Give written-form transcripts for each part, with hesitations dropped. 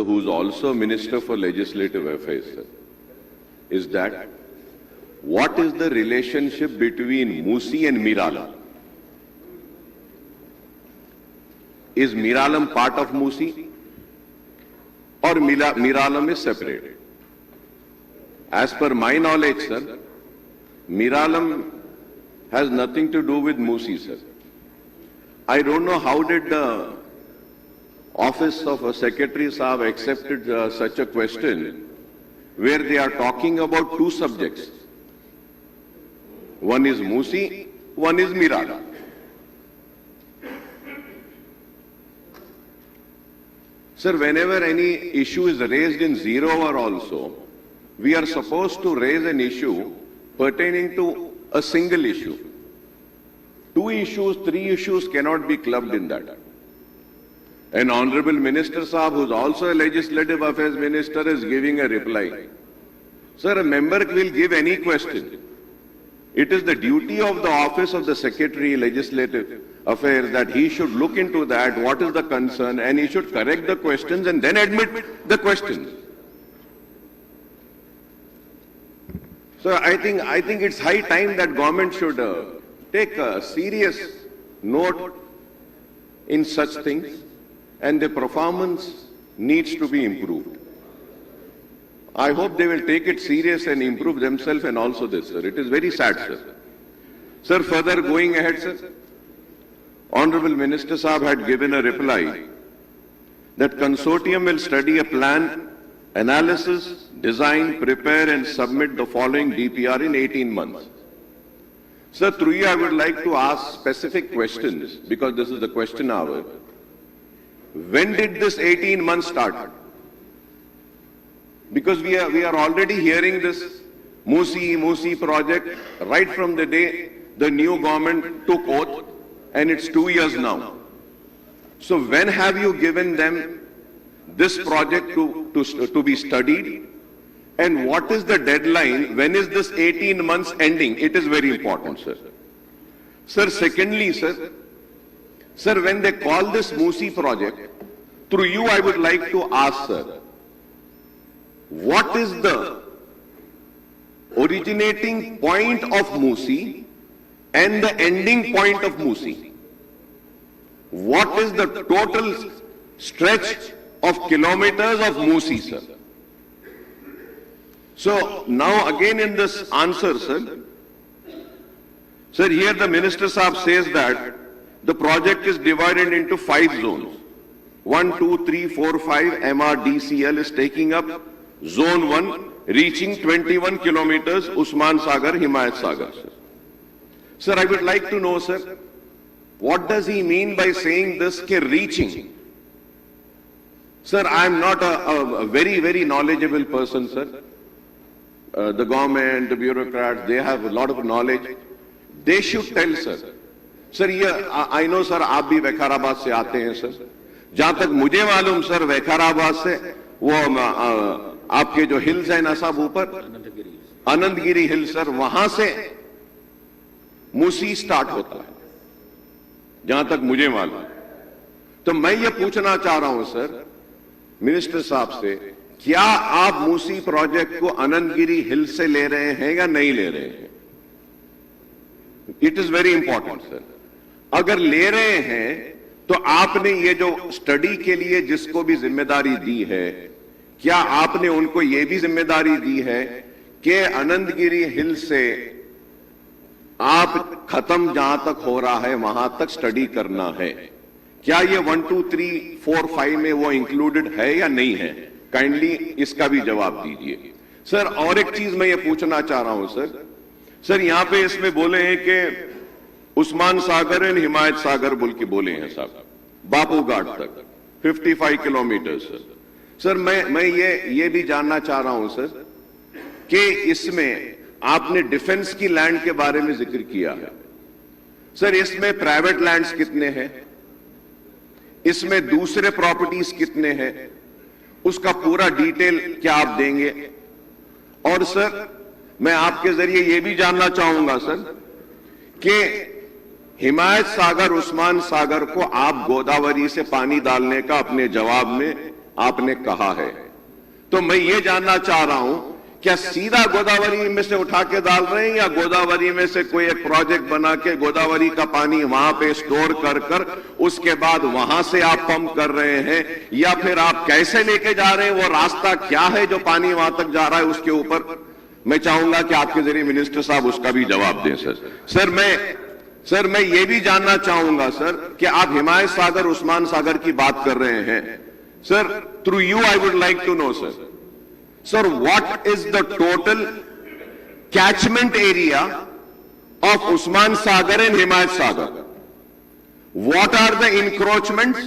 who's also Minister for Legislative Affairs, sir, is that what is the relationship between Musi and Miralam? Is Miralam part of Musi or Miralam is separate? As per my knowledge, sir, Miralam has nothing to do with Musi, sir. I don't know how did the Office of a Secretary Saab accepted such a question where they are talking about two subjects. One is Musi, one is Miralam. Sir, whenever any issue is raised in zero hour also, we are supposed to raise an issue pertaining to a single issue. Two issues, three issues cannot be clubbed in that. An Honorable Minister Saab, who is also a Legislative Affairs Minister, is giving a reply. Sir, a member will give any question. It is the duty of the Office of the Secretary, Legislative Affairs, that he should look into that, what is the concern, and he should correct the questions and then admit the questions. So I think it's high time that government should take a serious note in such things, and the performance needs to be improved. I hope they will take it serious and improve themselves and also this, sir. It is very sad, sir. Sir, further going ahead, sir, Honorable Minister Saab had given a reply that consortium will study a plan, analysis, design, prepare and submit the following DPR in 18 months. Sir, through you I would like to ask specific questions because this is the question hour. When did this 18 months start? Because we are already hearing this Musi project right from the day the new government took oath, and it's 2 years now. So when have you given them this project to be studied? And what is the deadline? When is this 18 months ending? It is very important, sir. Sir, secondly, sir, when they call this Musi project, through you I would like to ask, sir, what is the originating point of Musi and the ending point of Musi? What is the total stretch of kilometers of Musi, sir? So now again in this answer, sir, here the Minister Saab says that the project is divided into 5 zones. 1, 2, 3, 4, 5, MRDCL is taking up Zone 1, reaching 21 kilometers, Usman Sagar, Himayat Sagar. Sir, I would like to know, sir, what does he mean by saying this, ke reaching? Sir, I am not a very, very knowledgeable person, sir. The government, the bureaucrats, they have a lot of knowledge. They should tell, sir. Sir, I know, sir, आप भी वैखाराबाद से आते हैं, sir. जहां तक मुझे मालूम, sir, वैखाराबाद से वो आपके जो हिल्स हैं ना साहब ऊपर, अनंतगिरी हिल, सर, वहां से मूसी स्टार्ट होता है, जहां तक मुझे मालूम। तो मैं ये पूछना चाह रहा हूं, सर, मिनिस्टर साहब से, क्या आप मूसी प्रोजेक्ट को अनंतगिरी हिल से ले रहे हैं या नहीं ले रहे हैं? It is very important, sir. अगर ले रहे हैं तो आपने ये जो स्टडी के लिए जिसको भी जिम्मेदारी दी है, क्या आपने उनको ये भी जिम्मेदारी दी है कि अनंतगिरी हिल से आप खत्म जहां तक हो रहा है वहां तक स्टडी करना है? क्या ये 1, 2, 3, 4, 5 में वो इंक्लूडेड है या नहीं है? काइंडली इसका भी जवाब दीजिए, सर। और एक चीज मैं ये पूछना चाह रहा हूं, सर, यहां पे इसमें बोले हैं कि उस्मान सागर एंड हिमायत सागर बोल के बोले हैं साहब, बापू घाट तक 55 किलोमीटर, सर। मैं ये भी जानना चाह रहा हूं, सर, कि इसमें आपने डिफेंस की लैंड के बारे में जिक्र किया है, सर। इसमें प्राइवेट लैंड्स कितने हैं? इसमें दूसरे प्रॉपर्टीज कितने हैं? उसका पूरा डिटेल क्या आप देंगे? और सर, मैं आपके जरिए यह भी जानना चाहूंगा, सर, कि हिमायत सागर, उस्मान सागर को आप गोदावरी से पानी डालने का अपने जवाब में आपने कहा है। तो मैं ये जानना चाह रहा हूं, क्या सीधा गोदावरी में से उठा के डाल रहे हैं या गोदावरी में से कोई एक प्रोजेक्ट बना के गोदावरी का पानी वहां पे स्टोर कर कर उसके बाद वहां से आप पंप कर रहे हैं, या फिर आप कैसे लेके जा रहे हैं? वो रास्ता क्या है जो पानी वहां तक जा रहा है? उसके ऊपर मैं चाहूंगा कि आपके जरिए मिनिस्टर साहब उसका भी जवाब दें। सर मैं ये भी जानना चाहूंगा सर कि आप हिमायत सागर उस्मान सागर की बात कर रहे हैं। Sir, through you I would like to know sir, what is the total catchment area of Usman Sagar and Himayat Sagar? What are the encroachments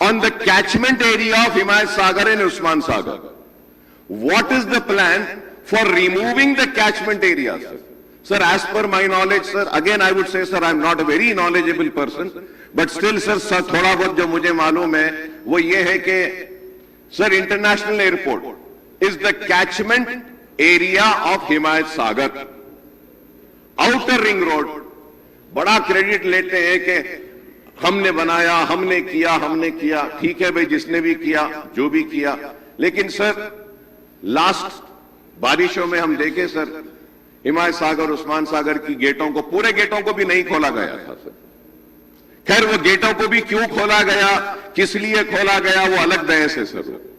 on the catchment area of Himayat Sagar and Usman Sagar? What is the plan for removing the catchment area, sir? Sir, as per my knowledge, sir, again I would say, sir, I am not a very knowledgeable person, but still, sir, थोड़ा बहुत जो मुझे मालूम है वो ये है कि sir, international airport is the catchment area of Himayat Sagar. Outer ring road बड़ा क्रेडिट लेते हैं कि हमने बनाया, हमने किया, ठीक है भाई, जिसने भी किया, जो भी किया, लेकिन सर लास्ट बारिशों में हम देखें सर, हिमायत सागर उस्मान सागर की गेटों को, पूरे गेटों को भी नहीं खोला गया था सर। खैर, वो गेटों को भी क्यों खोला गया, किस लिए खोला गया, वो अलग बहस है सर,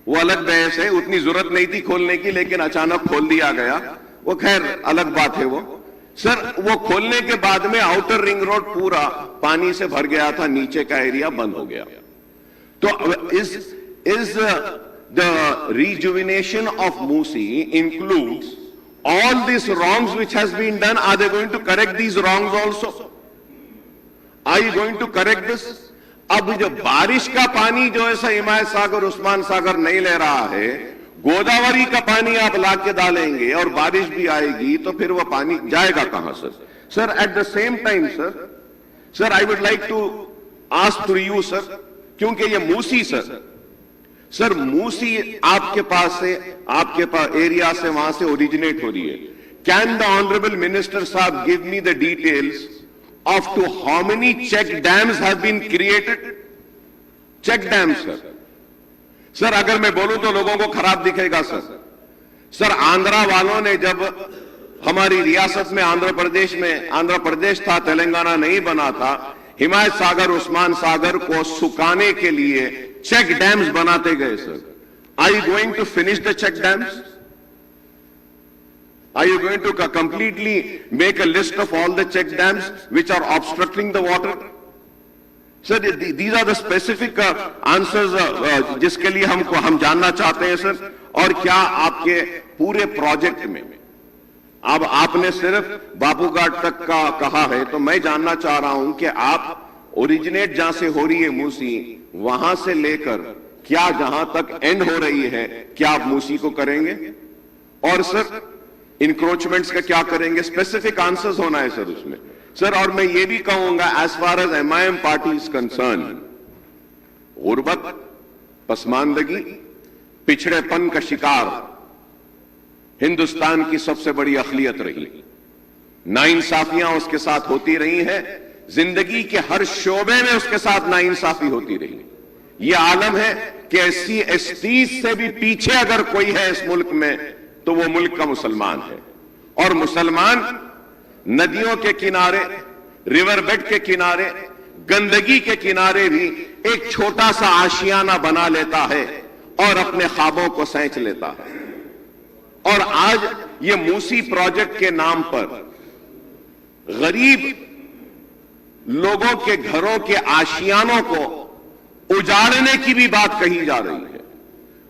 वो अलग बहस है। उतनी जरूरत नहीं थी खोलने की, लेकिन अचानक खोल दिया गया, वो खैर अलग बात है। वो सर, वो खोलने के बाद में आउटर रिंग रोड पूरा पानी से भर गया था, नीचे का एरिया बंद हो गया। तो is the rejuvenation of Musi includes all these wrongs which has been done? Are they going to correct these wrongs also? Are you going to correct this? अब जो बारिश का पानी जो ऐसा हिमायत सागर उस्मान सागर नहीं ले रहा है, गोदावरी का पानी आप लाके डालेंगे और बारिश भी आएगी, तो फिर वो पानी जाएगा कहां sir? Sir, at the same time sir I would like to ask to you sir, क्योंकि ये मूसी सर मूसी आपके पास एरिया से, वहां से ओरिजिनेट हो रही है। कैन द ऑनरेबल मिनिस्टर साहब give me the details of to how many check dams have been created? Check dams sir, अगर मैं बोलूं तो लोगों को खराब दिखेगा सर। आंध्रा वालों ने, जब हमारी रियासत में आंध्र प्रदेश था, तेलंगाना नहीं बना था, हिमायत सागर उस्मान सागर को सुखाने के लिए चेक डैम्स बनाते गए सर। Are you going to finish the check dams? Are you going to completely make a list of all the check dams which are obstructing the water? Sir, these are the specific answers जिसके लिए हम जानना चाहते हैं sir. और क्या आपके पूरे प्रोजेक्ट में, अब आपने सिर्फ बापू घाट तक का कहा है, तो मैं जानना चाह रहा हूं कि आप ओरिजिनेट जहां से हो रही है मूसी, वहां से लेकर क्या जहां तक एंड हो रही है, क्या आप मूसी को करेंगे? और सर, इंक्रोचमेंट्स का क्या करेंगे? स्पेसिफिक आंसर्स होना है सर उसमें सर। और मैं ये भी कहूंगा, as far as MIM party is concern, गुर्बत, पसमानदगी, पिछड़ेपन का शिकार हिंदुस्तान की सबसे बड़ी अखलियत रही। नाइंसाफियां उसके साथ होती रही हैं, जिंदगी के हर शोबे में उसके साथ नाइंसाफी होती रही। यह आलम है कि SC ST से भी पीछे अगर कोई है इस मुल्क में, तो वो मुल्क का मुसलमान है। और मुसलमान नदियों के किनारे, रिवर बेड के किनारे, गंदगी के किनारे भी एक छोटा सा आशियाना बना लेता है और अपने ख्वाबों को सैंच लेता है। और आज ये मूसी प्रोजेक्ट के नाम पर गरीब लोगों के घरों के आशियानों को उजाड़ने की भी बात कही जा रही है।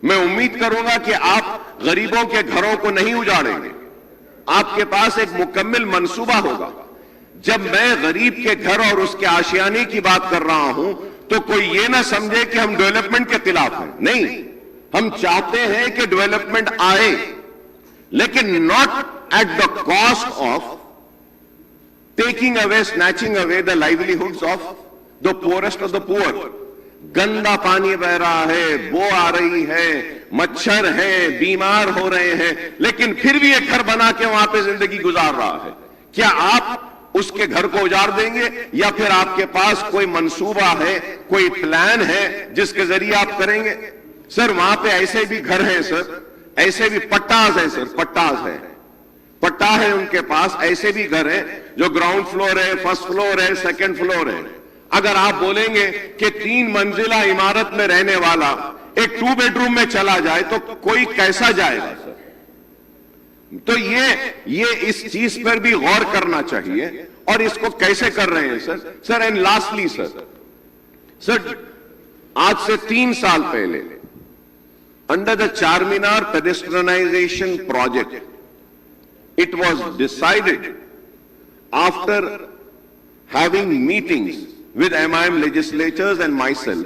मैं उम्मीद करूंगा कि आप गरीबों के घरों को नहीं उजाड़ेंगे, आपके पास एक मुकम्मल मंसूबा होगा। जब मैं गरीब के घर और उसके आशियाने की बात कर रहा हूं, तो कोई ये ना समझे कि हम डेवलपमेंट के खिलाफ हैं। नहीं, हम चाहते हैं कि डेवलपमेंट आए, लेकिन not at the cost of taking away, snatching away the livelihoods of the poorest of the poor. गंदा पानी बह रहा है, बो आ रही है, मच्छर है, बीमार हो रहे हैं, लेकिन फिर भी एक घर बना के वहां पे जिंदगी गुजार रहा है। क्या आप उसके घर को उजाड़ देंगे, या फिर आपके पास कोई मंसूबा है, कोई प्लान है जिसके जरिए आप करेंगे? सर वहां पे ऐसे भी घर हैं सर, ऐसे भी पट्टास है सर, पट्टास है, पट्टा है उनके पास, ऐसे भी घर हैं जो ग्राउंड फ्लोर है, फर्स्ट फ्लोर है, सेकंड फ्लोर है। अगर आप बोलेंगे कि 3 मंजिला इमारत में रहने वाला एक 2 बेडरूम में चला जाए तो कोई कैसा जाएगा सर? तो ये इस चीज पर भी गौर करना चाहिए, और इसको कैसे कर रहे हैं sir? Sir and lastly sir आज से 3 साल पहले under the Charminar pedestrianization project, it was decided after having meetings with MIM legislators and myself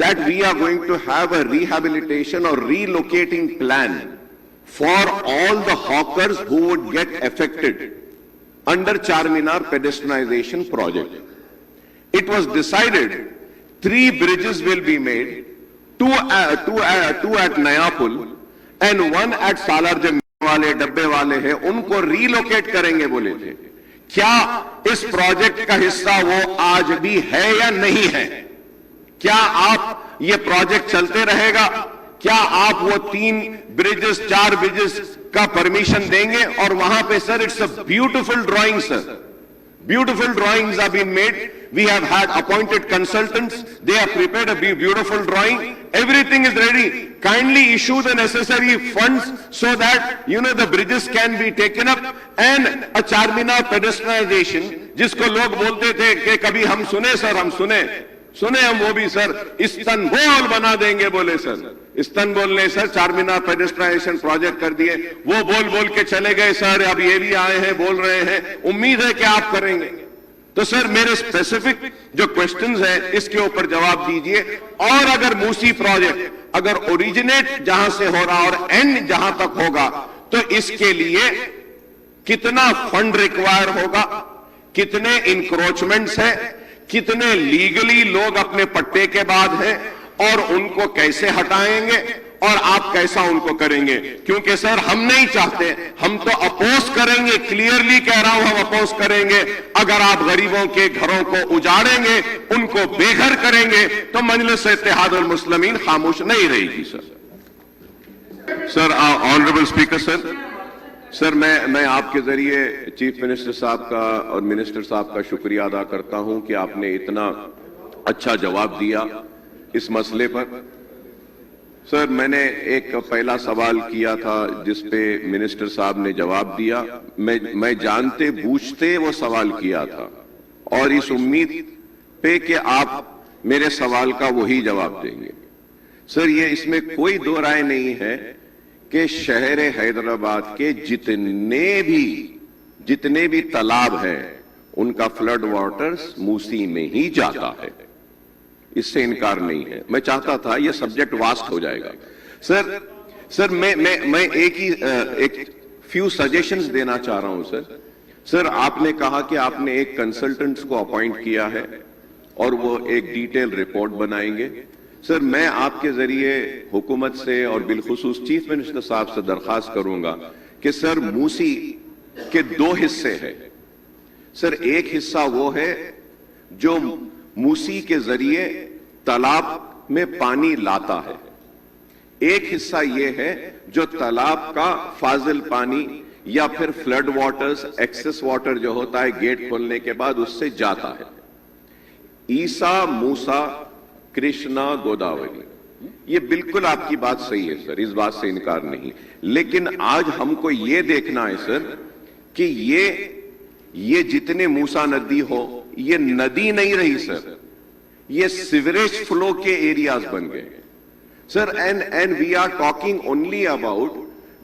that we are going to have a rehabilitation or relocating plan for all the hawkers who would get affected under Charminar pedestrianization project. It was decided 3 bridges will be made, two at Nayapul and 1 at Salarjung वाले डब्बे वाले हैं, उनको relocate करेंगे बोले थे। क्या इस प्रोजेक्ट का हिस्सा वो आज भी है या नहीं है? क्या आप ये प्रोजेक्ट चलते रहेगा? क्या आप वो 3 ब्रिजेस 4 ब्रिजेस का परमिशन देंगे? और वहां पे sir it's a beautiful drawing sir, beautiful drawings have been made. We have had appointed consultants. They have prepared a beautiful drawing. Everything is ready. Kindly issue the necessary funds so that, the bridges can be taken up and a Charminar pedestrianization, जिसको लोग बोलते थे कि कभी हम सुने sir, हम सुने हम वो भी सर इस्तानबुल बना देंगे बोले सर। इस्तानबुल ने सर चारमीनार पेडेस्ट्रियनाइजेशन प्रोजेक्ट कर दिए, वो बोल के चले गए सर, अब ये भी आए हैं बोल रहे हैं, उम्मीद है कि आप करेंगे। तो सर मेरे स्पेसिफिक जो क्वेश्चंस हैं इसके ऊपर जवाब दीजिए। और अगर मूसी प्रोजेक्ट अगर ओरिजिनेट जहां से हो रहा और एंड जहां तक होगा तो इसके लिए कितना फंड रिक्वायर होगा, कितने इंक्रोचमेंट्स है, कितने लीगली लोग अपने पट्टे के बाद हैं और उनको कैसे हटाएंगे और आप कैसा उनको करेंगे? क्योंकि सर हम नहीं चाहते, हम तो अपोज करेंगे, क्लियरली कह रहा हूं हम अपोज करेंगे। अगर आप गरीबों के घरों को उजाड़ेंगे, उनको बेघर करेंगे तो मजलिस इत्तेहादुल मुस्लिमीन खामोश नहीं रहेगी सर। ऑनरेबल स्पीकर सर मैं आपके जरिए चीफ मिनिस्टर साहब का और मिनिस्टर साहब का शुक्रिया अदा करता हूं कि आपने इतना अच्छा जवाब दिया इस मसले पर। सर मैंने एक पहला सवाल किया था जिस पे मिनिस्टर साहब ने जवाब दिया, मैं जानते बूझते वो सवाल किया था और इस उम्मीद पे कि आप मेरे सवाल का वही जवाब देंगे। सर ये इसमें कोई दो राय नहीं है कि शहर हैदराबाद के जितने भी तालाब हैं उनका फ्लड वाटर्स मूसी में ही जाता है, इससे इनकार नहीं है। मैं चाहता था ये सब्जेक्ट वास्ट हो जाएगा। सर मैं एक फ्यू सजेशंस देना चाह रहा हूं सर आपने कहा कि आपने एक कंसल्टेंट्स को अपॉइंट किया है और वो एक डिटेल रिपोर्ट बनाएंगे। सर मैं आपके जरिए हुकूमत से और बिलखुसूस चीफ मिनिस्टर साहब से दरखास्त करूंगा कि सर मूसी के 2 हिस्से हैं। सर एक हिस्सा वो है जो मूसी के जरिए तालाब में पानी लाता है, एक हिस्सा ये है जो तालाब का फाजिल पानी या फिर फ्लड वाटर्स, एक्सेस वाटर जो होता है गेट खोलने के बाद उससे जाता है। ईसा, मूसा, कृष्णा, गोदावरी, ये बिल्कुल आपकी बात सही है सर, इस बात से इनकार नहीं। लेकिन आज हमको ये देखना है सर कि ये जितने मूसा नदी हो, ये नदी नहीं रही सर, ये सीवरेज फ्लो के एरियाज बन गए sir. And we are talking only about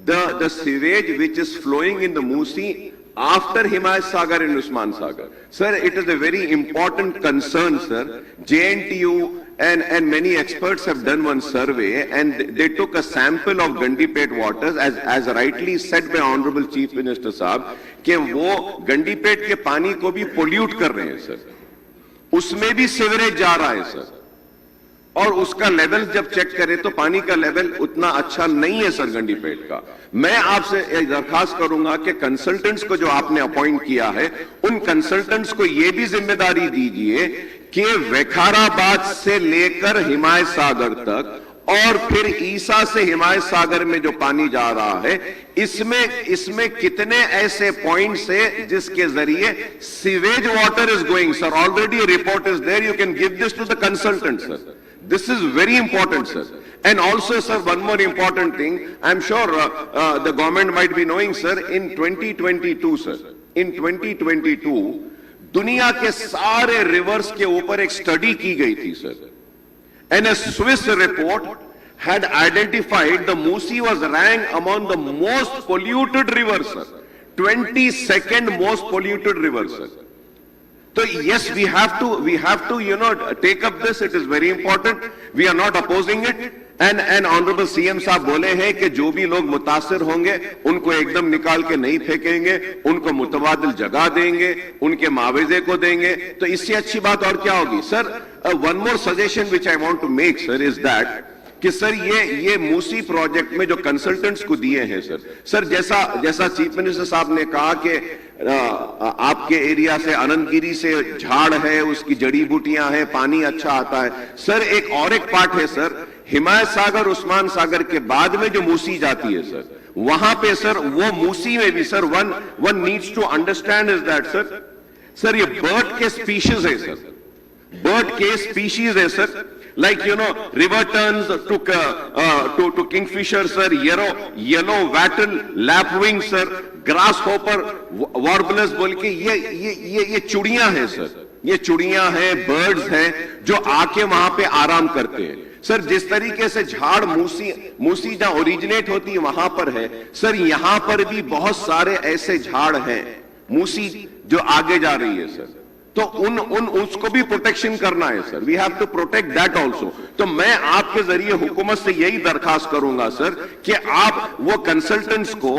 the sewage which is flowing in the Musi after Himayat Sagar and Usman Sagar. Sir, it is a very important concern, sir. JNTU and many experts have done one survey and they took a sample of Gandipet waters as rightly said by Honorable Chief Minister Saab कि वो गंडीपेट के पानी को भी pollute कर रहे हैं sir, उसमें भी सीवरेज जा रहा है सर। और उसका लेवल जब चेक करें तो पानी का लेवल उतना अच्छा नहीं है सर गंडीपेट का। मैं आपसे दरखास्त करूंगा कि कंसल्टेंट्स को जो आपने अपॉइंट किया है, उन कंसल्टेंट्स को यह भी जिम्मेदारी दीजिए कि विकाराबाद से लेकर हिमायत सागर तक और फिर ईसा से हिमायत सागर में जो पानी जा रहा है, इसमें कितने ऐसे पॉइंट्स है जिसके जरिए sewage water is going. Sir, already report is there, you can give this to the consultant sir. This is very important, sir. And also, sir, one more important thing. I'm sure the government might be knowing, sir. In 2022, sir, in 2022, दुनिया के सारे reverse के ऊपर एक study की गई थी, sir. And a Swiss report had identified the Musi was ranked among the most polluted rivers, sir. 22nd most polluted rivers, sir. So yes, we have to take up this. It is very important. We are not opposing it. And honorable CM साहब बोले हैं कि जो भी लोग मुतासिर होंगे उनको एकदम निकाल के नहीं फेंकेंगे, उनको मुतबादिल जगह देंगे, उनके मुआवजे को देंगे, तो इससे अच्छी बात और क्या होगी। Sir, one more suggestion which I want to make sir is that कि सर ये मूसी प्रोजेक्ट में जो कंसल्टेंट्स को दिए हैं सर जैसा चीफ मिनिस्टर साहब ने कहा कि आपके एरिया से अनंतगिरी से झाड़ है, उसकी जड़ी बूटियां हैं, पानी अच्छा आता है। सर, एक पार्ट है सर, हिमायत सागर उस्मान सागर के बाद में जो मूसी जाती है सर, वहां पे सर, वो मूसी में भी sir one needs to understand is that sir ये बर्ड के स्पीशीज है सर, बर्ड के स्पीशीज है sir, like river terns to kingfisher sir, yellow wattle lapwing sir, grasshopper warblers बोल के ये चिड़ियां हैं सर, ये चिड़ियां हैं, बर्ड्स हैं जो आके वहां पे आराम करते हैं सर। जिस तरीके से झाड़ मूसी जहां ओरिजिनेट होती है वहां पर है सर, यहां पर भी बहुत सारे ऐसे झाड़ हैं मूसी जो आगे जा रही है सर, तो उसको भी प्रोटेक्शन करना है sir. We have to protect that also. तो मैं आपके जरिए हुकूमत से यही दरखास्त करूंगा सर कि आप वो कंसल्टेंट्स को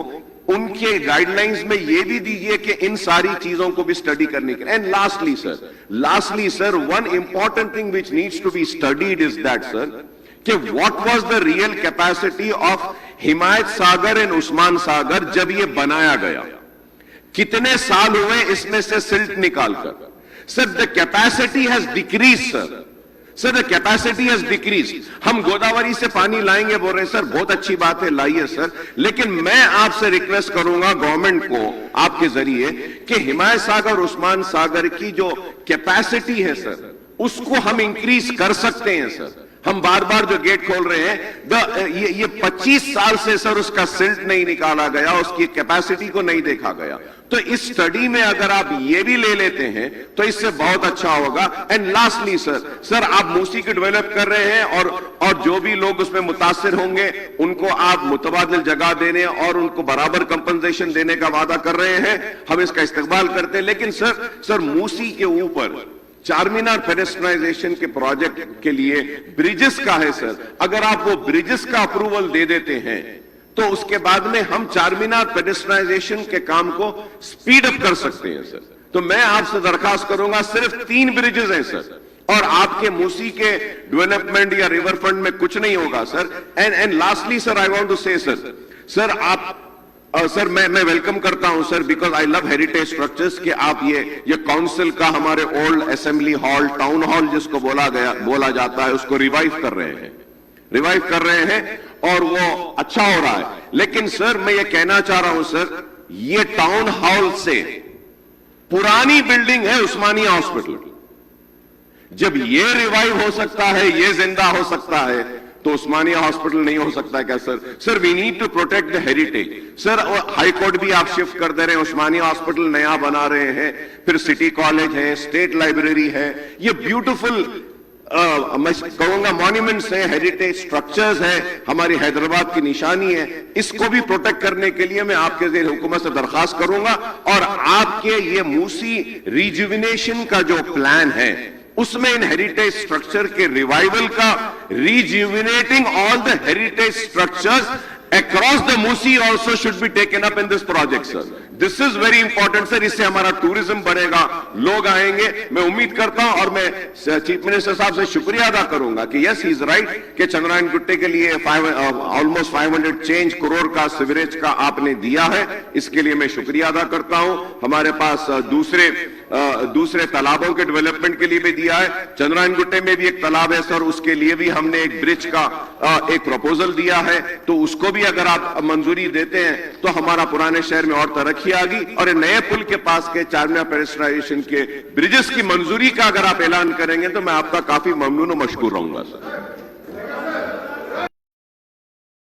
उनके गाइडलाइंस में ये भी दीजिए कि इन सारी चीजों को भी स्टडी करने के। And lastly sir one important thing which needs to be studied is that sir कि what was the real capacity of Himayat Sagar and Osman Sagar जब ये बनाया गया, कितने साल हुए इसमें से सिल्ट निकालकर। Sir, the capacity has decreased, sir. Sir, the capacity has decreased. हम गोदावरी से पानी लाएंगे बोल रहे सर, बहुत अच्छी बात है, लाइए सर, लेकिन मैं आपसे रिक्वेस्ट करूंगा गवर्नमेंट को आपके जरिए कि हिमायत सागर उस्मान सागर की जो कैपेसिटी है सर, उसको हम इंक्रीज कर सकते हैं सर। हम बार बार जो गेट खोल रहे हैं, ये 25 साल से सर उसका सिल्ट नहीं निकाला गया, उसकी कैपेसिटी को नहीं देखा गया। तो इस स्टडी में अगर आप ये भी ले लेते हैं तो इससे बहुत अच्छा होगा। एंड लास्टली सर आप मूसी को डेवलप कर रहे हैं और जो भी लोग उसमें मुतासिर होंगे उनको आप मुतबादिल जगह देने और उनको बराबर कंपनसेशन देने का वादा कर रहे हैं, हम इसका इस्तेमाल करते हैं। लेकिन सर मूसी के ऊपर चारमीनार पेडेस्ट्रियनाइजेशन के प्रोजेक्ट के लिए ब्रिजेस का है सर, अगर आप वो ब्रिजेस का अप्रूवल दे देते हैं तो उसके बाद में हम चारमीनार पेडेस्ट्रियनाइजेशन के काम को स्पीड अप कर सकते हैं सर। तो मैं आपसे दरखास्त करूंगा, सिर्फ 3 ब्रिजेस हैं सर और आपके मूसी के डेवलपमेंट या रिवर फ्रंट में कुछ नहीं होगा sir. And lastly sir I want to say sir आप सर मैं वेलकम करता हूं sir, because I love heritage structures कि आप ये काउंसिल का हमारे old assembly hall, town hall जिसको बोला जाता है, उसको रिवाइव कर रहे हैं और वो अच्छा हो रहा है। लेकिन सर मैं ये कहना चाह रहा हूं सर, ये टाउन हॉल से पुरानी बिल्डिंग है उस्मानिया हॉस्पिटल, जब ये रिवाइव हो सकता है, ये जिंदा हो सकता है, तो उस्मानिया हॉस्पिटल नहीं हो सकता क्या sir? We need to protect the heritage sir. High court भी आप शिफ्ट कर दे रहे हैं, उस्मानिया हॉस्पिटल नया बना रहे हैं, फिर सिटी कॉलेज है, स्टेट लाइब्रेरी है, ये ब्यूटीफुल मैं कहूंगा मॉन्यूमेंट्स है, हेरिटेज स्ट्रक्चर्स है, हमारी हैदराबाद की निशानी है। इसको भी प्रोटेक्ट करने के लिए मैं आपके ज़रिए हुकूमत से दरखास्त करूंगा और आपके ये मूसी रिजुविनेशन का जो प्लान है उसमें इन हेरिटेज स्ट्रक्चर के रिवाइवल का, rejuvenating all the heritage structures across the Musi also should be taken up in this project, sir. This is very important, sir. इससे हमारा टूरिज्म बढ़ेगा, लोग आएंगे. मैं उम्मीद करता हूं और मैं चीफ मिनिस्टर साहब से शुक्रिया अदा करूंगा कि यस ही इज राइट कि चंद्रायन गुट्टे के लिए ऑलमोस्ट 500 चेंज करोड़ का सिवरेज का आपने दिया है. इसके लिए मैं शुक्रिया अदा करता हूं. हमारे पास दूसरे तालाबों के डेवलपमेंट के लिए भी दिया है. चंद्रायन गुट्टे में भी एक तालाब है सर, उसके लिए भी हमने एक ब्रिज का एक प्रपोजल दिया है. तो उसको भी अगर आप मंजूरी देते हैं तो हमारा पुराने शहर में और तरक्की आ गई. और नए पुल के पास के चारमिनार पेडेस्ट्रियलाइजेशन के ब्रिजेस की मंजूरी का अगर आप ऐलान करेंगे तो मैं आपका काफी ममनून और मशकूर रहूंगा सर.